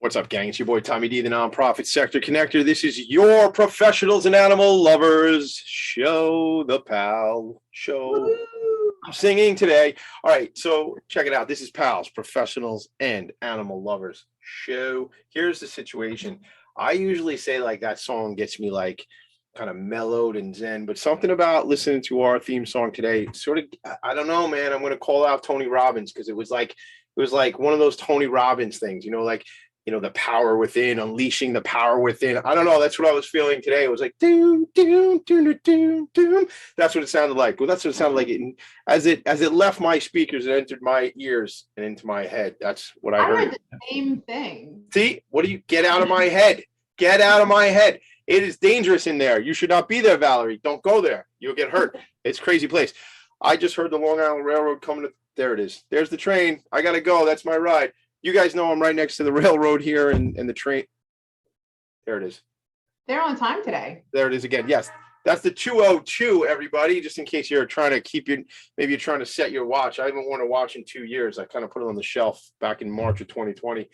What's up, gang? It's your boy Tommy D, the Nonprofit Sector Connector. This is your professionals and animal lovers show, the P.A.L. show. Woo! I'm singing today. All right, so check it out. This is P.A.L's Professionals and Animal Lovers show. Here's the situation. I usually say like that song gets me like kind of mellowed and zen, but something about listening to our theme song today, sort of, I don't know, man. I'm going to call out Tony Robbins because it was like one of those Tony Robbins things, the power within, unleashing the power within. I don't know. That's what I was feeling today. It was like, doom, doom, doom, doom, doom. That's what it sounded like. Well, that's what it sounded like. As it left my speakers, it entered my ears and into my head. That's what I heard. The same thing. See, what do you get out of my head? Get out of my head. It is dangerous in there. You should not be there, Valerie. Don't go there. You'll get hurt. It's a crazy place. I just heard the Long Island Railroad coming to, there it is. There's the train. I got to go. That's my ride. You guys know I'm right next to the railroad here and the train. There it is. They're on time today. There it is again. Yes, that's the 2:02, everybody, just in case you're trying to maybe you're trying to set your watch. I haven't worn a watch in 2 years. I kind of put it on the shelf back in March of 2020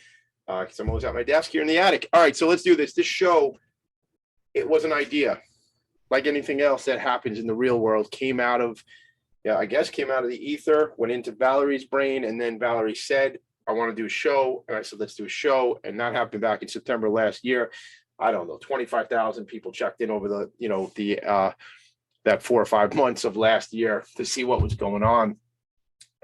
because I'm always at my desk here in the attic. All right, so let's do this. This show, it was an idea. Like anything else that happens in the real world, came out of the ether, went into Valerie's brain, and then Valerie said, I want to do a show. And I said, let's do a show. And that happened back in September last year. I don't know, 25,000 people checked in over that 4 or 5 months of last year to see what was going on.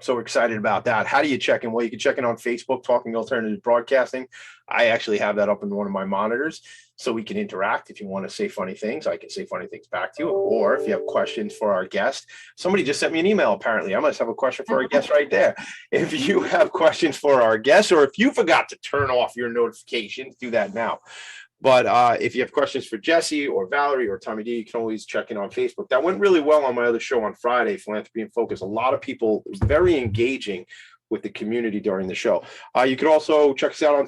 So excited about that. How do you check in? Well, you can check in on Facebook, Talking Alternative Broadcasting. I actually have that up in one of my monitors so we can interact. If you want to say funny things, I can say funny things back to you. Or if you have questions for our guest, somebody just sent me an email, apparently. I must have a question for our guest right there. If you have questions for our guest, or if you forgot to turn off your notifications, do that now. But if you have questions for Jesse or Valerie or Tommy D, you can always check in on Facebook. That went really well on my other show on Friday, Philanthropy in Focus. A lot of people very engaging with the community during the show. You can also check us out on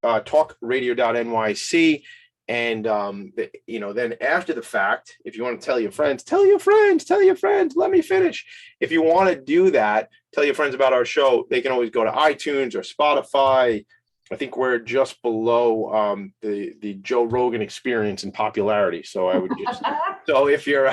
talkradio.nyc. And, then after the fact, if you want to tell your friends, let me finish. If you want to do that, tell your friends about our show. They can always go to iTunes or Spotify. I think we're just below the Joe Rogan experience in popularity. So I would just, so if you're,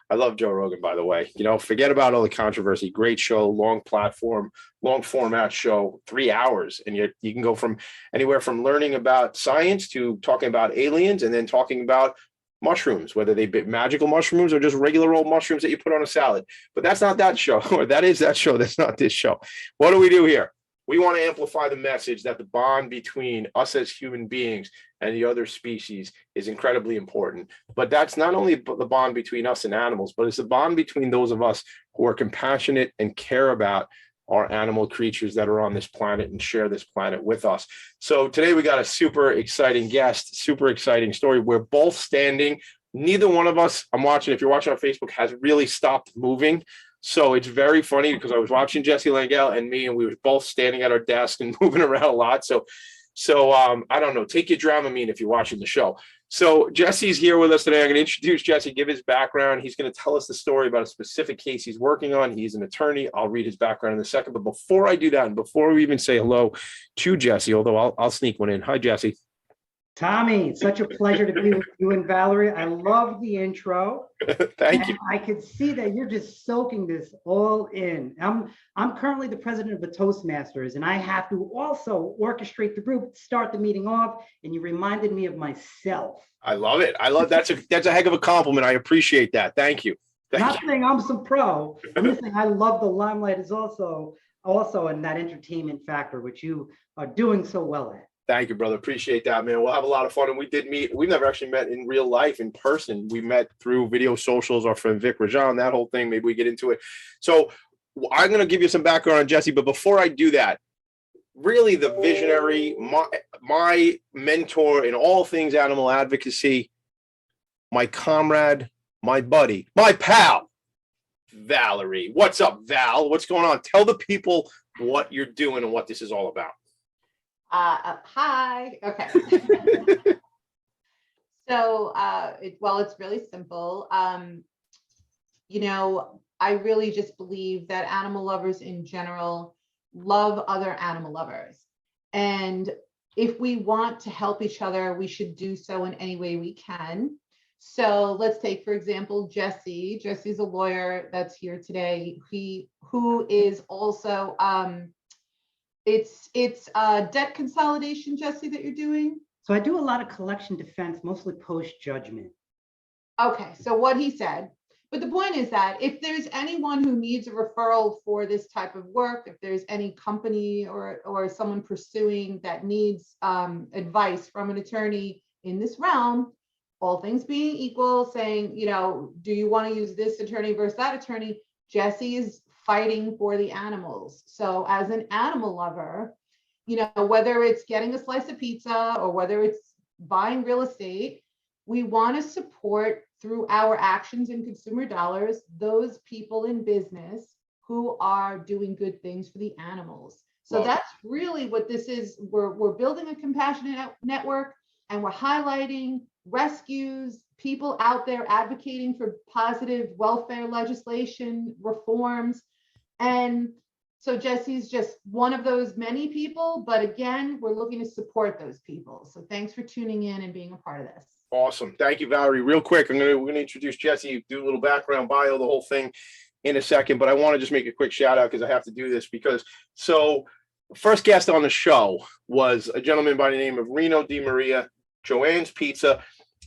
I love Joe Rogan, by the way, forget about all the controversy, great show, long platform, long format show, 3 hours. And you can go from anywhere from learning about science to talking about aliens and then talking about mushrooms, whether they be magical mushrooms or just regular old mushrooms that you put on a salad. But that's not that show, or that is that show. That's not this show. What do we do here? We want to amplify the message that the bond between us as human beings and the other species is incredibly important. But that's not only the bond between us and animals, but it's the bond between those of us who are compassionate and care about our animal creatures that are on this planet and share this planet with us. So today we got a super exciting guest, super exciting story. We're both standing. Neither one of us, I'm watching, if you're watching on Facebook, has really stopped moving. So it's very funny because I was watching Jesse Langel and me, and we were both standing at our desk and moving around a lot. So I don't know. Take your Dramamine if you're watching the show. So Jesse's here with us today. I'm going to introduce Jesse, give his background. He's going to tell us the story about a specific case he's working on. He's an attorney. I'll read his background in a second. But before I do that, and before we even say hello to Jesse, although I'll sneak one in. Hi, Jesse. Tommy, it's such a pleasure to be with you and Valerie. I love the intro. Thank you. I could see that you're just soaking this all in. I'm currently the president of the Toastmasters, and I have to also orchestrate the group, start the meeting off, and you reminded me of myself. I love it. That's a heck of a compliment. I appreciate that. Thank you. Not saying I'm some pro. I'm just saying I love the limelight is also in that entertainment factor, which you are doing so well at. Thank you, brother. Appreciate that, man. We'll have a lot of fun. And we did meet. We've never actually met in real life, in person. We met through video socials, our friend Vic Rajan, that whole thing. Maybe we get into it. So I'm going to give you some background on Jesse. But before I do that, really the visionary, my mentor in all things animal advocacy, my comrade, my buddy, my pal, Valerie. What's up, Val? What's going on? Tell the people what you're doing and what this is all about. Hi. Okay. So, it's really simple. I really just believe that animal lovers in general love other animal lovers. And if we want to help each other, we should do so in any way we can. So let's take, for example, Jesse. Jesse's a lawyer that's here today. Who is also, it's debt consolidation, Jesse, that you're doing? So I do a lot of collection defense, mostly post-judgment. Okay, so what he said, but the point is that if there's anyone who needs a referral for this type of work, if there's any company or someone pursuing that needs advice from an attorney in this realm, all things being equal, saying, you know, do you want to use this attorney versus that attorney? Jesse is fighting for the animals. So as an animal lover, you know, whether it's getting a slice of pizza or whether it's buying real estate, we want to support through our actions and consumer dollars those people in business who are doing good things for the animals. So that's really what this is. We're building a compassionate network, and we're highlighting rescues, people out there advocating for positive welfare legislation reforms. And so Jesse's just one of those many people, but again, we're looking to support those people. So thanks for tuning in and being a part of this. Awesome. Thank you, Valerie. Real quick, we're going to introduce Jesse, do a little background bio, the whole thing in a second, but I want to just make a quick shout out because I have to do this because first guest on the show was a gentleman by the name of Reno Di Maria, Joanne's Pizza.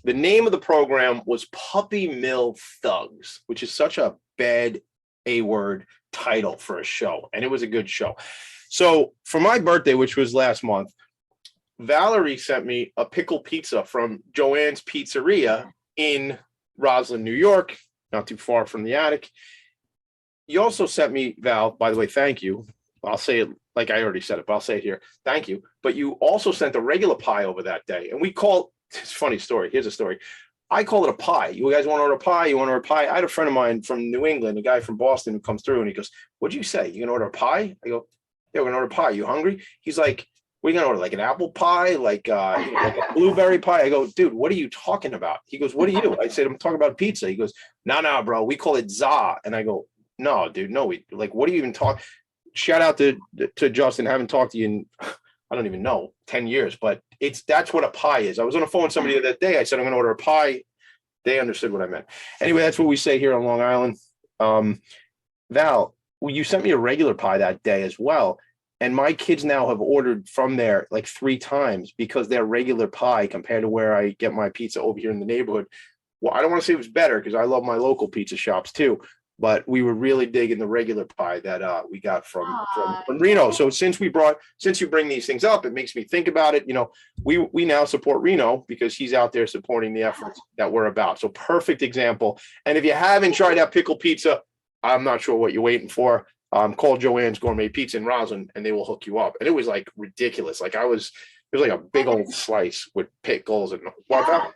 The name of the program was Puppy Mill Thugs, which is such a bad A-word title for a show, and it was a good show. So for my birthday, which was last month, Valerie sent me a pickle pizza from Joanne's Pizzeria in Roslyn, New York, not too far from the attic. You also sent me, Val, by the way, thank you. I'll say it like I already said it, but I'll say it here. Thank you. But you also sent a regular pie over that day. And we call, it's a funny story. Here's a story. I call it a pie. You guys want to order a pie? You want to order a pie? I had a friend of mine from New England, a guy from Boston who comes through and he goes, what'd you say? You gonna order a pie? I go, yeah, we're gonna order a pie. You hungry? He's like, what are you gonna order? Like an apple pie? Like like a blueberry pie? I go, dude, what are you talking about? He goes, what do you? I said, I'm talking about pizza. He goes, no, bro, we call it za. And I go, no, dude, no, we like, what are you even talking? Shout out to Justin. I haven't talked to you in, I don't even know, 10 years, but that's what a pie is. I was on the phone with somebody that day. I said, I'm gonna order a pie. They understood what I meant. Anyway, that's what we say here on Long Island. Val, you sent me a regular pie that day as well. And my kids now have ordered from there like 3 times because their regular pie compared to where I get my pizza over here in the neighborhood. Well, I don't want to say it was better because I love my local pizza shops too, but we were really digging the regular pie that we got from Reno. So since you bring these things up, it makes me think about it. You know, we now support Reno because he's out there supporting the efforts that we're about. So perfect example. And if you haven't tried out pickle pizza, I'm not sure what you're waiting for. Call Joanne's Gourmet Pizza in Roslyn and they will hook you up. And it was like ridiculous. Like it was like a big old slice with pickles and what.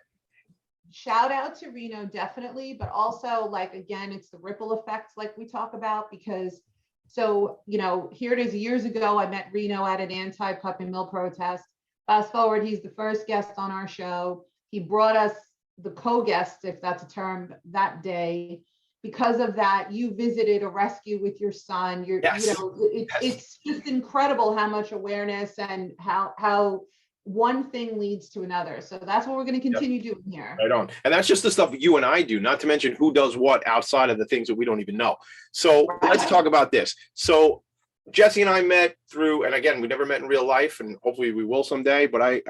Shout out to Reno, definitely, but also like, again, it's the ripple effects like we talk about, because so, you know, here it is years ago, I met Reno at an anti-puppy mill protest. Fast forward, he's the first guest on our show. He brought us the co-guest, if that's a term, that day. Because of that, you visited a rescue with your son. Yes. You know, it's just incredible how much awareness and how one thing leads to another. So that's what we're going to continue doing here. Right on. And that's just the stuff you and I do, not to mention who does what outside of the things that we don't even know. So let's talk about this. So Jesse and I met through, and again, we never met in real life, and hopefully we will someday, but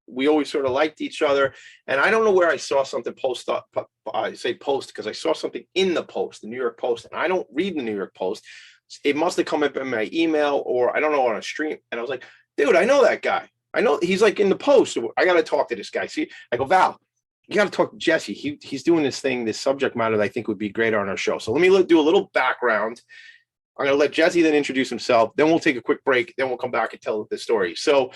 we always sort of liked each other. And I don't know where I saw something post up. I say post because I saw something in the Post, the New York Post, and I don't read the New York Post. It must have come up in my email or I don't know, on a stream. And I was like, dude, I know that guy. I know he's like in the Post. I got to talk to this guy. See, I go, Val, you got to talk to Jesse. He's doing this thing, this subject matter that I think would be great on our show. So let me do a little background. I'm going to let Jesse then introduce himself. Then we'll take a quick break. Then we'll come back and tell the story. So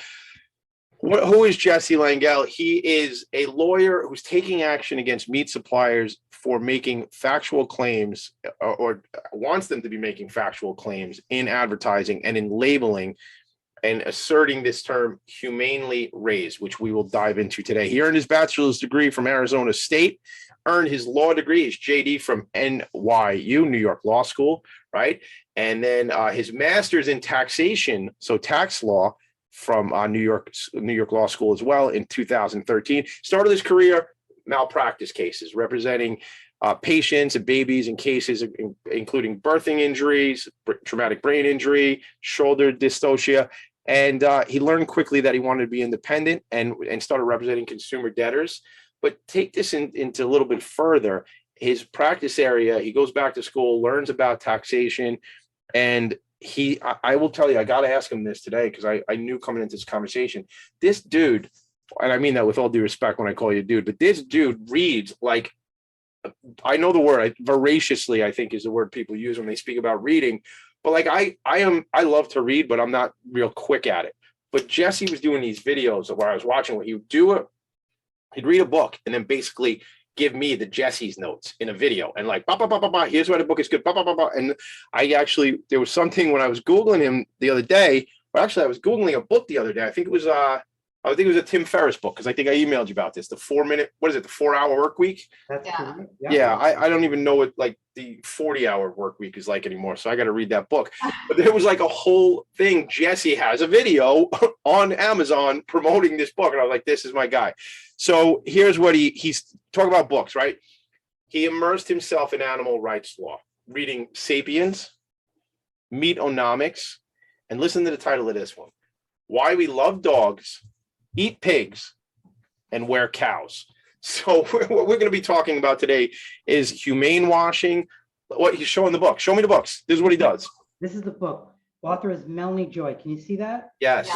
who is Jesse Langel? He is a lawyer who's taking action against meat suppliers for making factual claims or wants them to be making factual claims in advertising and in labeling and asserting this term humanely raised, which we will dive into today. He earned his bachelor's degree from Arizona State, earned his law degree, his JD from NYU, New York Law School, right? And then his master's in taxation, so tax law, from New York Law School as well in 2013. Started his career malpractice cases, representing patients and babies in cases including birthing injuries, traumatic brain injury, shoulder dystocia. And he learned quickly that he wanted to be independent and started representing consumer debtors. But take this into a little bit further. His practice area, he goes back to school, learns about taxation, and I will tell you, I got to ask him this today because I knew coming into this conversation, this dude, and I mean that with all due respect when I call you dude, but this dude reads like, I know the word, voraciously, I think is the word people use when they speak about reading. But like I love to read, but I'm not real quick at it. But Jesse was doing these videos where I was watching what he would do. He'd read a book and then basically give me the Jesse's notes in a video and like, bah, bah, bah, bah, bah, here's why the book is good. Bah, bah, bah, bah. And there was something when I was Googling him the other day, or actually I was Googling a book the other day. I think it was a Tim Ferriss book, because I think I emailed you about this, the 4-hour work week. That's correct. Yeah, I don't even know what like the 40-hour work week is like anymore. So I got to read that book. But there was like a whole thing. Jesse has a video on Amazon promoting this book. And I was like, this is my guy. So here's what he's talking about books, right? He immersed himself in animal rights law, reading Sapiens, Meatonomics, and listen to the title of this one: Why We Love Dogs, Eat Pigs, and Wear Cows. So what we're going to be talking about today is humane washing. What he's showing the book. Show me the books. This is what he does. This is the book. Author is Melanie Joy. Can you see that? Yes. Yeah.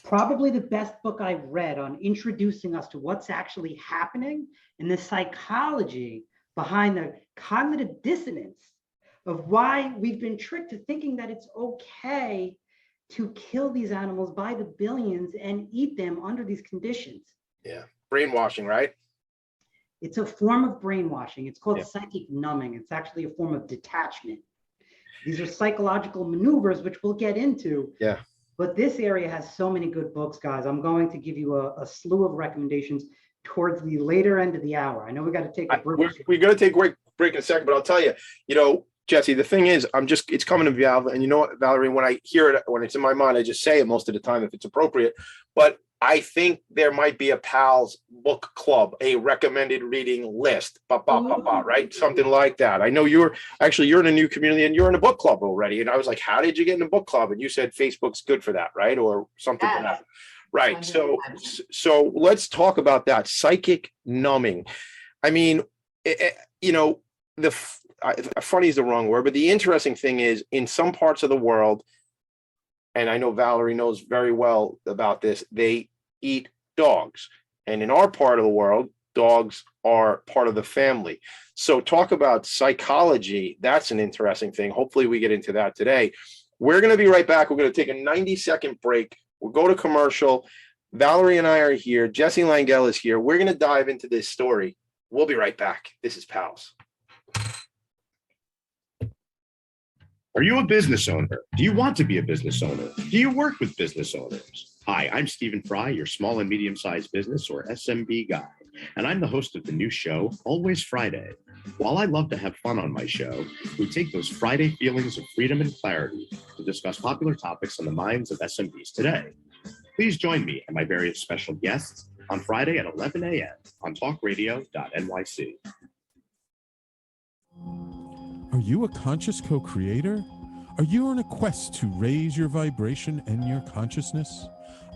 Probably the best book I've read on introducing us to what's actually happening and the psychology behind the cognitive dissonance of why we've been tricked to thinking that it's okay to kill these animals by the billions and eat them under these conditions. Yeah. Brainwashing, right? It's a form of brainwashing. It's called Yeah. psychic numbing. It's actually a form of detachment. These are psychological maneuvers, which we'll get into. Yeah. But this area has so many good books, guys. I'm going to give you a slew of recommendations towards the later end of the hour. I know we got to take a break. We're going to take a break in a second, but I'll tell you, Jesse, the thing is, it's coming to Val, and you know what, Valerie, when I hear it, when it's in my mind, I just say it most of the time if it's appropriate. But I think there might be a PAL's book club, a recommended reading list, right? Something like that. I know you're in a new community and you're in a book club already. And I was like, how did you get in a book club? And you said Facebook's good for that, right? Or something to that. Right. So let's talk about that. Psychic numbing. I mean, funny is the wrong word, but the interesting thing is, in some parts of the world, and I know Valerie knows very well about this, they eat dogs. And in our part of the world, dogs are part of the family. So talk about psychology. That's an interesting thing. Hopefully we get into that today. We're going to be right back. We're going to take a 90-second break. We'll go to commercial. Valerie and I are here. Jesse Langel is here. We're going to dive into this story. We'll be right back. This is PALS. Are you a business owner? Do you want to be a business owner? Do you work with business owners? Hi, I'm Stephen Fry, your small and medium-sized business, or SMB guy, and I'm the host of the new show, Always Friday. While I love to have fun on my show, we take those Friday feelings of freedom and clarity to discuss popular topics on the minds of SMBs today. Please join me and my various special guests on Friday at 11 a.m. on talkradio.nyc. Are you a conscious co-creator? Are you on a quest to raise your vibration and your consciousness?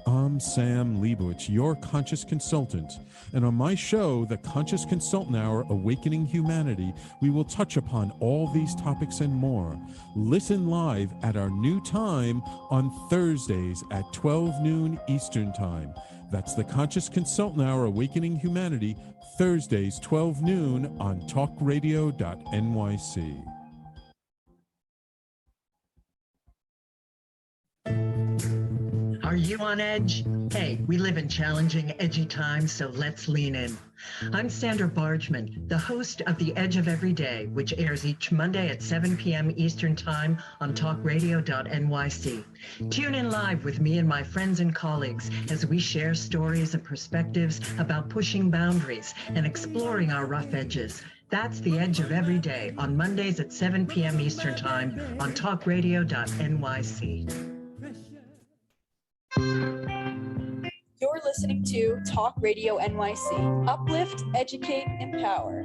I'm Sam Leibowitz, your conscious consultant, and on my show, The Conscious Consultant Hour, Awakening Humanity, we will touch upon all these topics and more. Listen live at our new time on Thursdays at 12 noon Eastern Time. That's The Conscious Consultant Hour, Awakening Humanity, Thursdays, 12 noon on talkradio.nyc. Are you on edge? Hey, we live in challenging, edgy times, so let's lean in. I'm Sandra Bargman, the host of The Edge of Every Day, which airs each Monday at 7 p.m. Eastern Time on talkradio.nyc. Tune in live with me and my friends and colleagues as we share stories and perspectives about pushing boundaries and exploring our rough edges. That's The Edge of Every Day on Mondays at 7 p.m. Eastern Time on talkradio.nyc. You're listening to Talk Radio NYC. Uplift, educate, empower.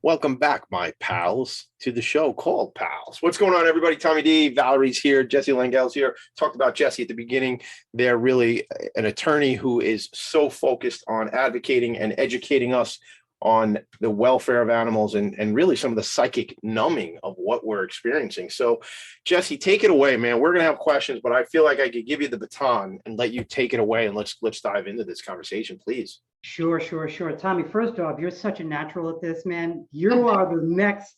Welcome back, my pals, to the show called Pals. What's going on, everybody? Tommy D, Valerie's here, Jesse Langel's here. Talked about Jesse at the beginning. They're really an attorney who is so focused on advocating and educating us on the welfare of animals and really some of the psychic numbing of what we're experiencing. So, Jesse, take it away, man. We're going to have questions, but I feel like I could give you the baton and let you take it away, and let's dive into this conversation, please. Sure. Tommy, first off, you're such a natural at this, man. You are the next,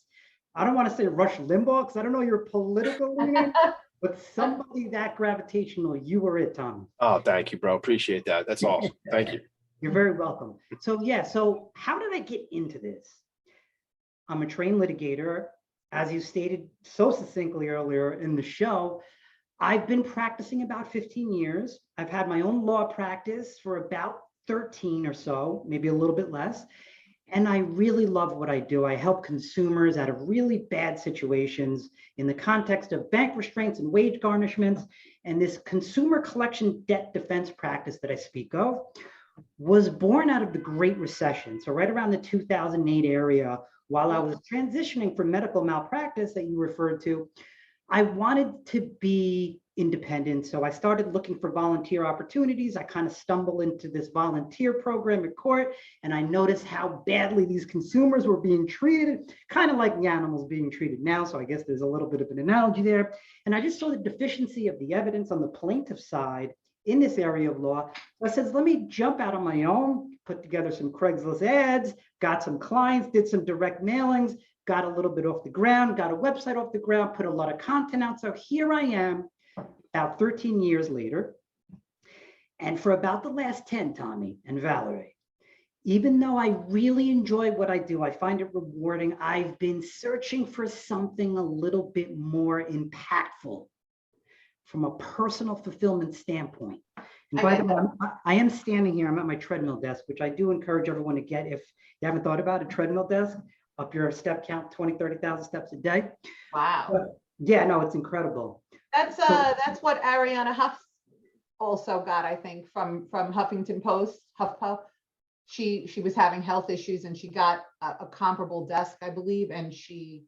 I don't want to say Rush Limbaugh, because I don't know your political leaning, but somebody that gravitational, you were it, Tommy. Oh, thank you, bro. Appreciate that. That's awesome. Thank you. You're very welcome. So how did I get into this? I'm a trained litigator. As you stated so succinctly earlier in the show, I've been practicing about 15 years. I've had my own law practice for about 13 or so, maybe a little bit less. And I really love what I do. I help consumers out of really bad situations in the context of bank restraints and wage garnishments. And this consumer collection debt defense practice that I speak of was born out of the Great Recession. So right around the 2008 area, while I was transitioning from medical malpractice that you referred to, I wanted to be independent. So I started looking for volunteer opportunities. I kind of stumbled into this volunteer program at court, and I noticed how badly these consumers were being treated, kind of like the animals being treated now. So I guess there's a little bit of an analogy there. And I just saw the deficiency of the evidence on the plaintiff side in this area of law. So I said, let me jump out on my own, put together some Craigslist ads, got some clients, did some direct mailings, got a little bit off the ground, got a website off the ground, put a lot of content out. So here I am about 13 years later. And for about the last 10, Tommy and Valerie, even though I really enjoy what I do, I find it rewarding, I've been searching for something a little bit more impactful from a personal fulfillment standpoint. And by the way, I am standing here, I'm at my treadmill desk, which I do encourage everyone to get if you haven't thought about a treadmill desk, up your step count, 20, 30,000 steps a day. Wow. But yeah, no, it's incredible. That's what Ariana Huff also got, I think, from Huffington Post, HuffPo. She was having health issues and she got a comparable desk, I believe, and she's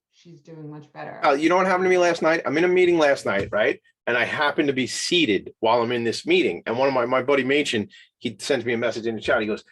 doing much better. You know what happened to me last night? I'm in a meeting last night, right? And I happen to be seated while I'm in this meeting. And one of my buddy Machen, he sends me a message in the chat. He goes,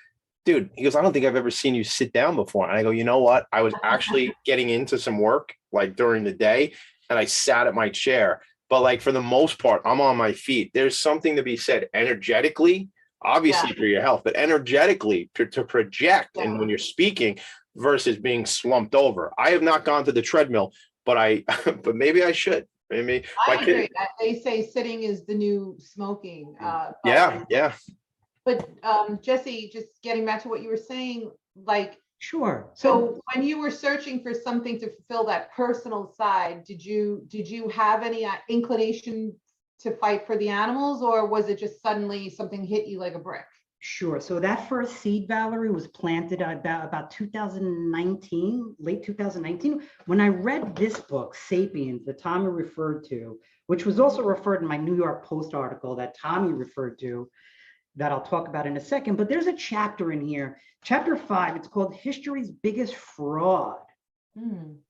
dude, I don't think I've ever seen you sit down before. And I go, you know what? I was actually getting into some work like during the day and I sat at my chair. But like for the most part, I'm on my feet. There's something to be said energetically, obviously for your health, but energetically to project and when you're speaking versus being slumped over. I have not gone to the treadmill, but but maybe I should. Maybe I agree. They say sitting is the new smoking. Yeah. But Jesse, just getting back to what you were saying, like, sure. So when you were searching for something to fulfill that personal side, did you have any inclination to fight for the animals, or was it just suddenly something hit you like a brick? Sure. So that first seed, Valerie, was planted about 2019, late 2019, when I read this book, Sapiens, that Tommy referred to, which was also referred in my New York Post article that Tommy referred to, that I'll talk about in a second. But there's a chapter in here, chapter 5, it's called History's Biggest Fraud.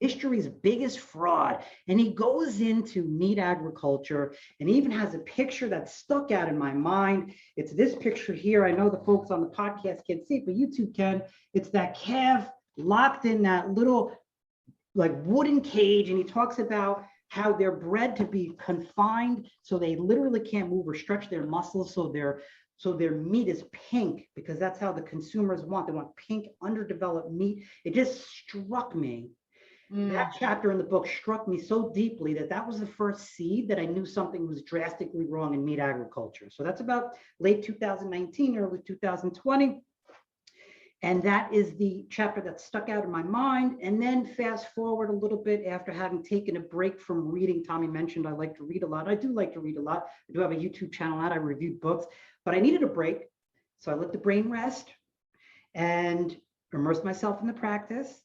History's biggest fraud. And he goes into meat agriculture and even has a picture that stuck out in my mind. It's this picture here. I know the folks on the podcast can't see it, but YouTube can. It's that calf locked in that little like wooden cage. And he talks about how they're bred to be confined, so they literally can't move or stretch their muscles. So their meat is pink, because that's how the consumers want. They want pink, underdeveloped meat. It just struck me That chapter in the book struck me so deeply that that was the first seed that I knew something was drastically wrong in meat agriculture. So that's about late 2019, early 2020. And that is the chapter that stuck out in my mind. And then fast forward a little bit after having taken a break from reading. Tommy mentioned I like to read a lot. I do like to read a lot. I do have a YouTube channel that I reviewed books, but I needed a break. So I let the brain rest and immersed myself in the practice.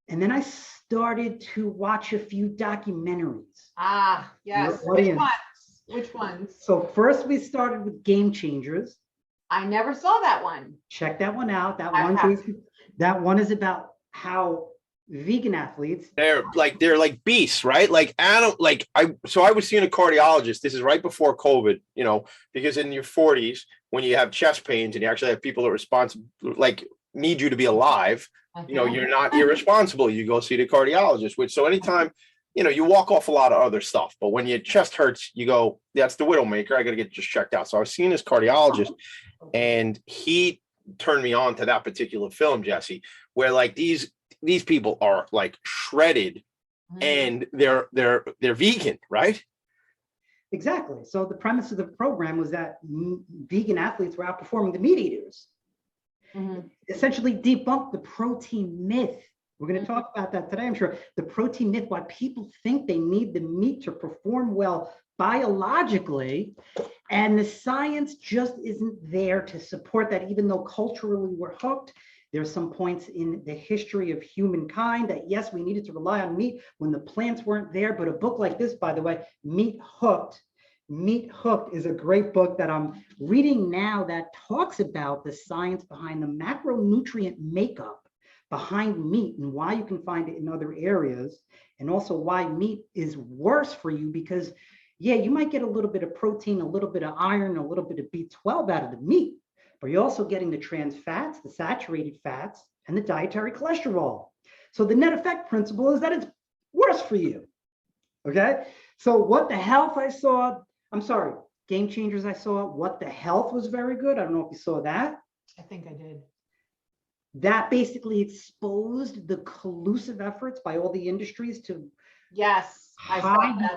And then I started to watch a few documentaries. Ah, yes. Which ones? Which ones? So first we started with Game Changers. I never saw that one. Check that one out. That one is about how vegan athletes, they're like beasts, right? Like animal, I was seeing a cardiologist. This is right before COVID, because in your 40s, when you have chest pains and you actually have people that are responsible, like need you to be alive, you're not irresponsible. You go see the cardiologist, so anytime, you walk off a lot of other stuff, but when your chest hurts, you go, that's the widowmaker. I got to get just checked out. So I was seeing this cardiologist and he turned me on to that particular film, Jesse, where like these people are like shredded and they're vegan, right? Exactly. So the premise of the program was that vegan athletes were outperforming the meat eaters. Essentially debunk the protein myth. We're going to talk about that today, I'm sure. The protein myth, why people think they need the meat to perform well biologically, and the science just isn't there to support that, even though culturally we're hooked. There's some points in the history of humankind that, yes, we needed to rely on meat when the plants weren't there. But a book like this, by the way, Meat Hooked is a great book that I'm reading now that talks about the science behind the macronutrient makeup behind meat and why you can find it in other areas, and also why meat is worse for you because, yeah, you might get a little bit of protein, a little bit of iron, a little bit of B12 out of the meat, but you're also getting the trans fats, the saturated fats, and the dietary cholesterol. So the net effect principle is that it's worse for you, okay? So What the Health I saw, Game Changers I saw, What the Health was very good. I don't know if you saw that. I think I did. That basically exposed the collusive efforts by all the industries to hide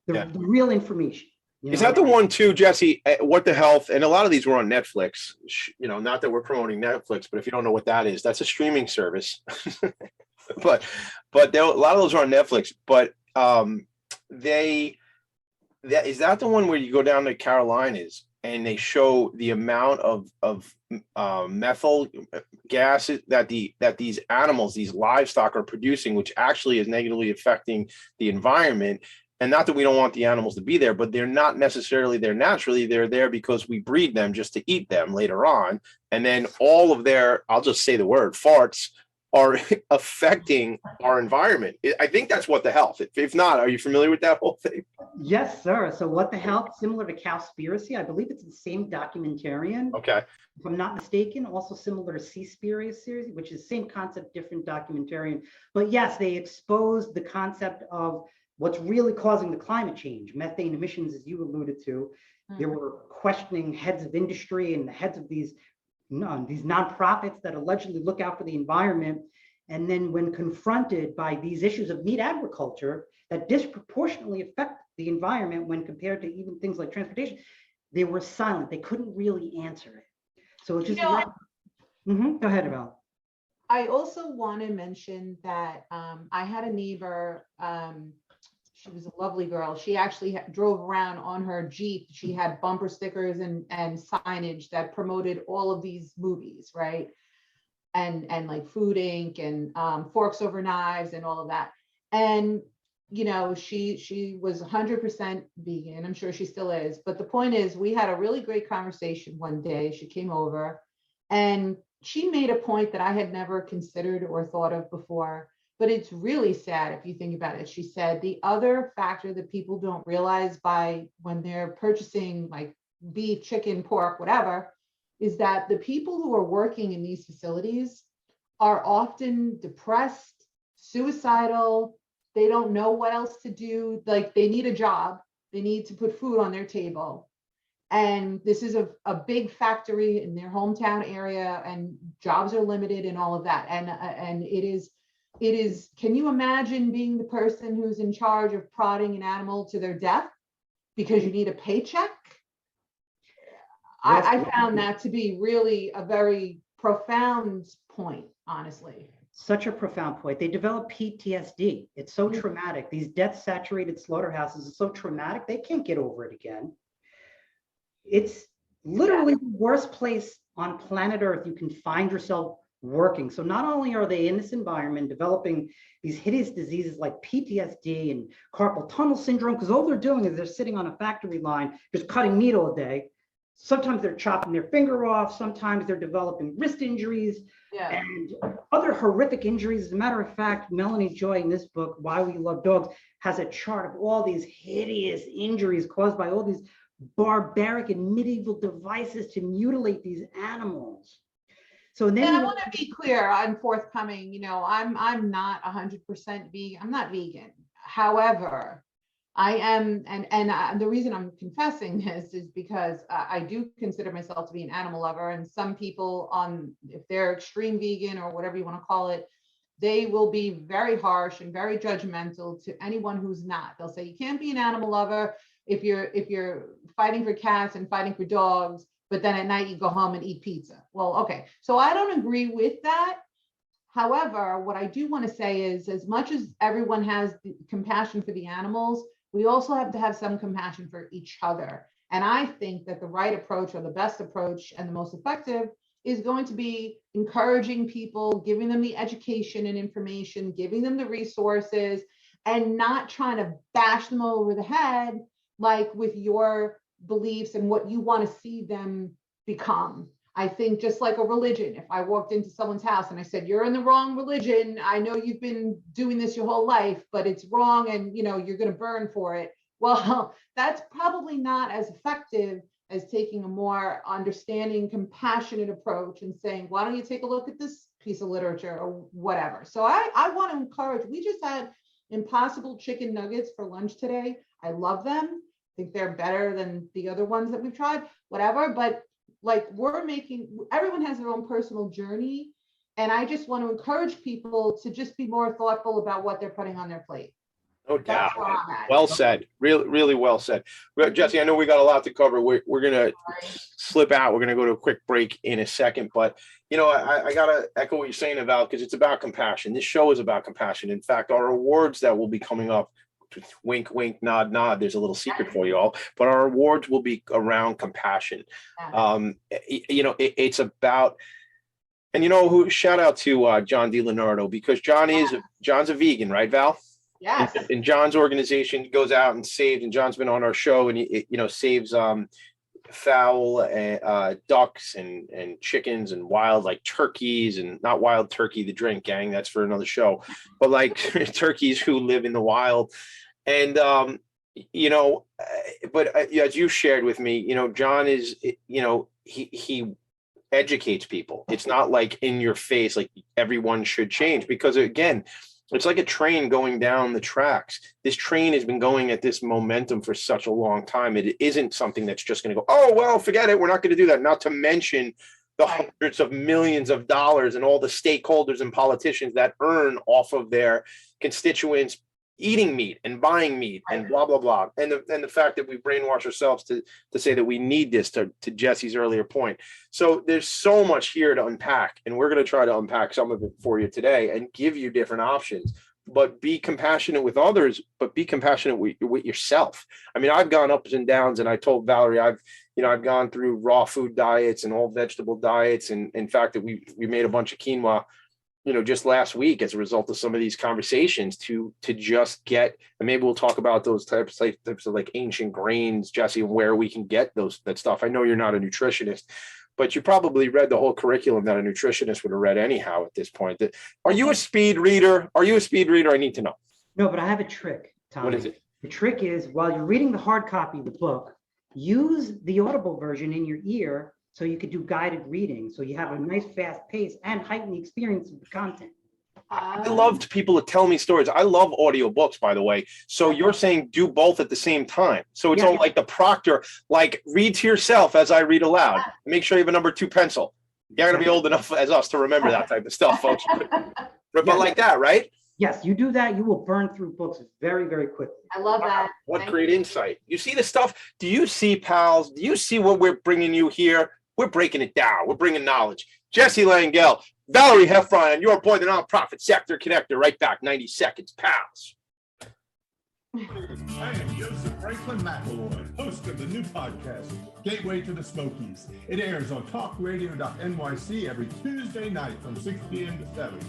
the real information. Is that the one too, Jesse? What the Health? And a lot of these were on Netflix. Not that we're promoting Netflix, but if you don't know what that is, that's a streaming service. but a lot of those are on Netflix. But is that the one where you go down to Carolinas and they show the amount of methyl gases that these animals, these livestock are producing, which actually is negatively affecting the environment. And not that we don't want the animals to be there, but they're not necessarily there naturally. They're there because we breed them just to eat them later on. And then all of their, I'll just say the word, farts are affecting our environment. I think that's What the Health. If not, are you familiar with that whole thing? Yes, sir. So What the Health, similar to Cowspiracy, I believe it's the same documentarian. Okay. If I'm not mistaken, also similar to Seaspiracy series, which is same concept, different documentarian. But yes, they exposed the concept of what's really causing the climate change, methane emissions, as you alluded to. There were questioning heads of industry and the heads of these nonprofits that allegedly look out for the environment. And then when confronted by these issues of meat agriculture that disproportionately affect the environment when compared to even things like transportation, they were silent. They couldn't really answer it. So it's just, go ahead, Val. I also want to mention that I had a neighbor, she was a lovely girl. She actually drove around on her Jeep. She had bumper stickers and signage that promoted all of these movies, right? And like Food Inc. and Forks Over Knives and all of that. And, she was 100% vegan. I'm sure she still is. But the point is, we had a really great conversation one day. She came over and she made a point that I had never considered or thought of before. But it's really sad if you think about it. She said the other factor that people don't realize when they're purchasing like beef, chicken, pork, whatever, is that the people who are working in these facilities are often depressed, suicidal. They don't know what else to do. Like they need a job. They need to put food on their table. And this is a big factory in their hometown area, and jobs are limited and all of that. And it is it is, can you imagine being the person who's in charge of prodding an animal to their death because you need a paycheck? I found that to be really a very profound point, honestly. Such a profound point. They develop PTSD. It's so traumatic. These death-saturated slaughterhouses are so traumatic, they can't get over it again. It's literally the worst place on planet Earth you can find yourself working. So not only are they in this environment developing these hideous diseases like PTSD and carpal tunnel syndrome, because all they're doing is they're sitting on a factory line, just cutting meat all day. Sometimes they're chopping their finger off. Sometimes they're developing wrist injuries and other horrific injuries. As a matter of fact, Melanie Joy in this book, Why We Love Dogs, has a chart of all these hideous injuries caused by all these barbaric and medieval devices to mutilate these animals. So then I want to be clear, I'm forthcoming. You know, I'm not 100% vegan. I'm not vegan. However, I am, and the reason I'm confessing this is because I do consider myself to be an animal lover, and some people if they're extreme vegan or whatever you want to call it, they will be very harsh and very judgmental to anyone who's not. They'll say you can't be an animal lover if you're fighting for cats and fighting for dogs, but then at night you go home and eat pizza. Well, okay, so I don't agree with that. However, what I do want to say is, as much as everyone has compassion for the animals, we also have to have some compassion for each other. And I think that the right approach, or the best approach and the most effective, is going to be encouraging people, giving them the education and information, giving them the resources, and not trying to bash them over the head, like with your beliefs and what you want to see them become. I think just like a religion, if I walked into someone's house and I said, you're in the wrong religion, I know you've been doing this your whole life, but it's wrong and you're going to burn for it. Well, that's probably not as effective as taking a more understanding, compassionate approach and saying, why don't you take a look at this piece of literature or whatever. So I want to encourage, we just had Impossible chicken nuggets for lunch today. I love them. I think they're better than the other ones that we've tried, whatever. But like, everyone has their own personal journey. And I just want to encourage people to just be more thoughtful about what they're putting on their plate. No doubt. Well said. Really, really well said. Jesse, I know we got a lot to cover. We're going to slip out. We're going to go to a quick break in a second. But, I got to echo what you're saying about, because it's about compassion. This show is about compassion. In fact, our awards that will be coming up, wink, wink, nod, nod. There's a little secret for you all, but our awards will be around compassion. It's about, and shout out to John DiLeonardo, because John's a vegan, right, Val? Yes. And John's organization goes out and saves, and John's been on our show, and he saves fowl and ducks and chickens and wild, like turkeys, and not wild turkey the drink, gang, that's for another show, but like turkeys who live in the wild. And but as you shared with me, John is, he educates people. It's not like in your face, like everyone should change, because again, it's like a train going down the tracks. This train has been going at this momentum for such a long time. It isn't something that's just going to go, oh, well, forget it, we're not going to do that. Not to mention the hundreds of millions of dollars and all the stakeholders and politicians that earn off of their constituents eating meat and buying meat and blah, blah, blah. And the fact that we brainwash ourselves to say that we need this, to Jesse's earlier point. So there's so much here to unpack, and we're going to try to unpack some of it for you today and give you different options. But be compassionate with others, but be compassionate with yourself. I mean, I've gone ups and downs, and I told Valerie, I've gone through raw food diets and all vegetable diets. And in fact, that we made a bunch of quinoa, just last week as a result of some of these conversations to just get, and maybe we'll talk about those types of like ancient grains, Jesse, where we can get that stuff. I know you're not a nutritionist, but you probably read the whole curriculum that a nutritionist would have read anyhow at this point. Are you a speed reader? I need to know. No, but I have a trick, Tommy. What is it? The trick is, while you're reading the hard copy of the book, use the Audible version in your ear, so you could do guided reading. So you have a nice fast pace and heighten the experience of the content. I loved people to tell me stories. I love audiobooks, by the way. So you're saying do both at the same time. So it's all like the proctor, like read to yourself as I read aloud. Make sure you have a number 2 pencil. You're going to be old enough as us to remember that type of stuff, folks. Rip Yes. it like that, right? Yes, you do that, you will burn through books very, very quickly. I love that. What Thank great you. insight. You see the stuff? Do you see, pals? Do you see what we're bringing you here? We're breaking it down. We're bringing knowledge. Jesse Langel, Valerie Heffron, and your boy, the nonprofit sector connector. Right back, 90 seconds, pals. I am Joseph Franklin McElroy, host of the new podcast, Gateway to the Smokies. It airs on talkradio.nyc every Tuesday night from 6 p.m. to 7.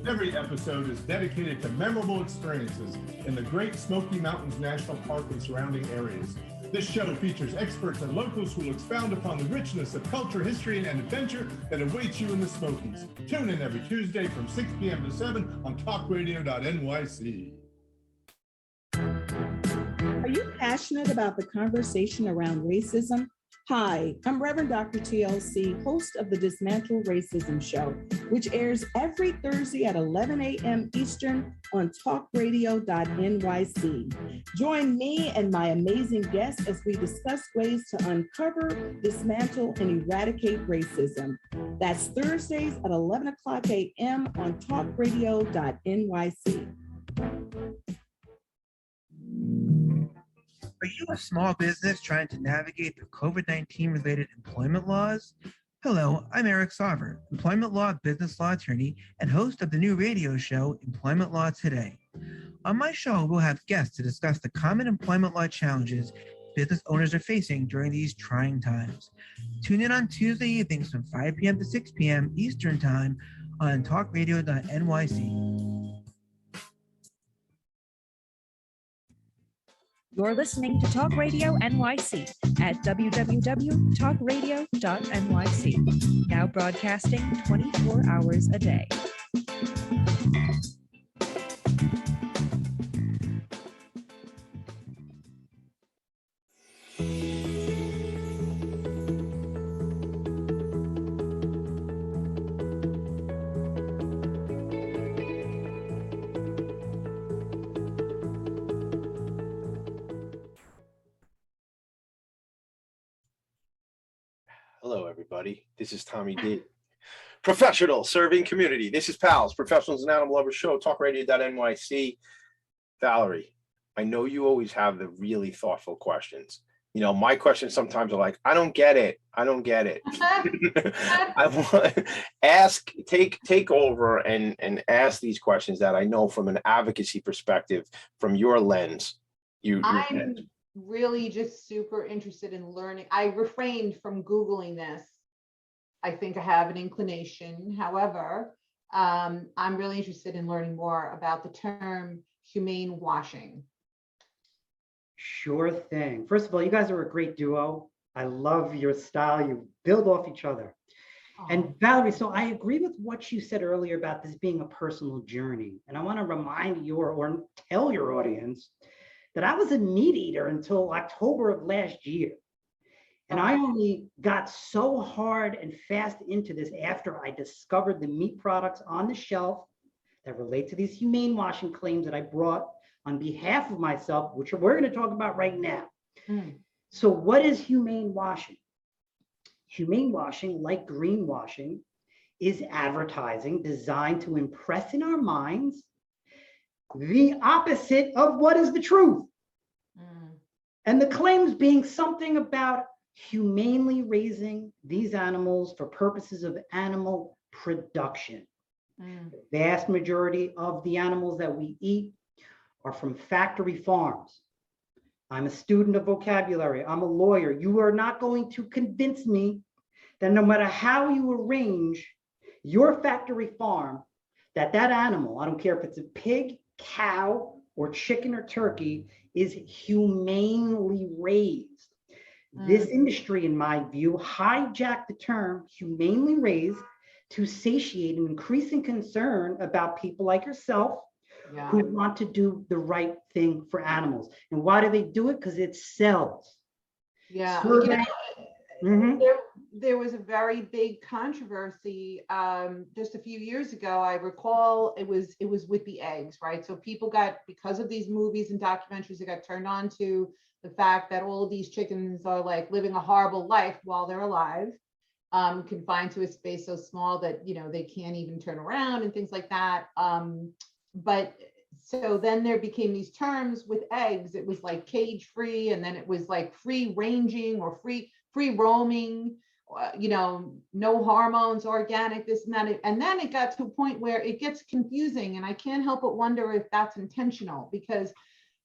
Every episode is dedicated to memorable experiences in the Great Smoky Mountains National Park and surrounding areas. This show features experts and locals who will expound upon the richness of culture, history, and adventure that awaits you in the Smokies. Tune in every Tuesday from 6 p.m. to 7 on talkradio.nyc. Are you passionate about the conversation around racism? Hi, I'm Reverend Dr. TLC, host of the Dismantle Racism Show, which airs every Thursday at 11 a.m. Eastern on talkradio.nyc. Join me and my amazing guests as we discuss ways to uncover, dismantle, and eradicate racism. That's Thursdays at 11 o'clock a.m. on talkradio.nyc. Are you a small business trying to navigate the COVID-19 related employment laws? Hello, I'm Eric Sauver, employment law business law attorney and host of the new radio show, Employment Law Today. On my show, we'll have guests to discuss the common employment law challenges business owners are facing during these trying times. Tune in on Tuesday evenings from 5 p.m. to 6 p.m. Eastern Time on talkradio.nyc. You're listening to Talk Radio NYC at www.talkradio.nyc, now broadcasting 24 hours a day. Hello, everybody. This is Tommy D. Professional serving community. This is PALS, Professionals and Animal Lovers Show, talkradio.nyc. Valerie, I know you always have the really thoughtful questions. You know, my questions sometimes are like, I don't get it. I don't get it. I want ask, take over and ask these questions that I know from an advocacy perspective, from your lens. I'm really just super interested in learning. I refrained from Googling this. I think I have an inclination. However, I'm really interested in learning more about the term humane washing. Sure thing. First of all, you guys are a great duo. I love your style. You build off each other. And Valerie, so I agree with what you said earlier about this being a personal journey. And I want to remind you or tell your audience that I was a meat eater until October of last year. And I only got so hard and fast into this after I discovered the meat products on the shelf that relate to these humane washing claims that I brought on behalf of myself, which we're going to talk about right now. So what is humane washing? Humane washing, like greenwashing, is advertising designed to impress in our minds the opposite of what is the truth. And the claims being something about humanely raising these animals for purposes of animal production. The vast majority of the animals that we eat are from factory farms. I'm a student of vocabulary. I'm a lawyer. You are not going to convince me that no matter how you arrange your factory farm, that animal, I don't care if it's a pig, cow, or chicken or turkey, is humanely raised. This industry, in my view, hijacked the term humanely raised to satiate an increasing concern about people like yourself who want to do the right thing for animals. And why do they do it? Because it sells. There was a very big controversy just a few years ago. I recall it was with the eggs, right? So people got, because of these movies and documentaries, they got turned on to the fact that all of these chickens are like living a horrible life while they're alive. confined to a space so small that, you know, they can't even turn around and things like that. But so then there became these terms with eggs. It was like cage free, and then it was like free ranging or free roaming, you know, no hormones, organic, this and that. And then it got to a point where it gets confusing, and I can't help but wonder if that's intentional, because